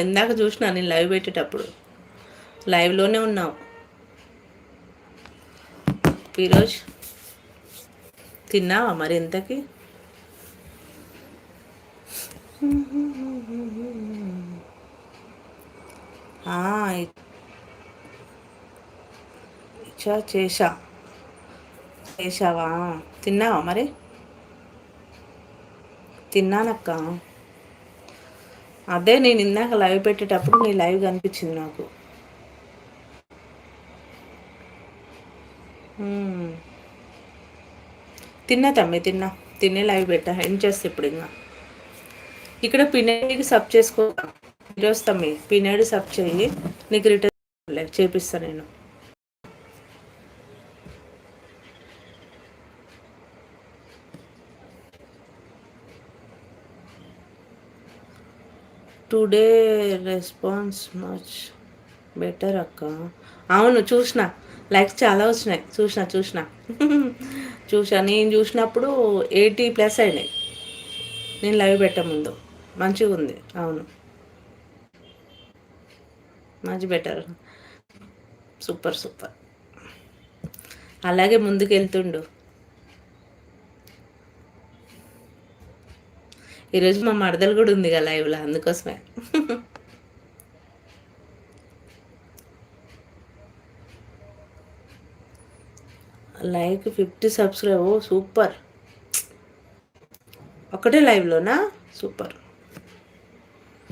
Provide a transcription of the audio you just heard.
ఇందాక చూసినా నేను లైవ్ పెట్టేటప్పుడు. లైవ్లోనే ఉన్నావు ఫిరోజ్. తిన్నావా మరి ఇంతకి? చేశావా? తిన్నావా మరి? తిన్నానక్క. అదే నేను ఇందాక లైవ్ పెట్టేటప్పుడు నీ లైవ్ కనిపించింది నాకు. తిన్నా తమ్మి, తినే లైవ్ పెట్టా. ఏం చేస్తే ఇప్పుడు ఇంకా ఇక్కడ పినేడికి సబ్ చేసుకో ఈరోజు తమ్మి. పినేడి సబ్ చేయి, నీకు రిటర్న్ చేపిస్తా నేను. టుడే రెస్పాన్స్ మచ్ బెటర్ అక్క. అవును చూసిన, లైక్స్ చాలా వచ్చినాయి. చూసిన నేను చూసినప్పుడు 80+ అయినాయి నేను లైవ్ పెట్టముందు. మంచిగా ఉంది. అవును, మచ్ బెటర్. సూపర్. అలాగే ముందుకు వెళ్తుండు. ఈరోజు మా మరదలు కూడా ఉంది కదా లైవ్లో, అందుకోసమే. Like 50 subscribe. ఓ సూపర్. ఒకటే లైవ్లోనా? సూపర్.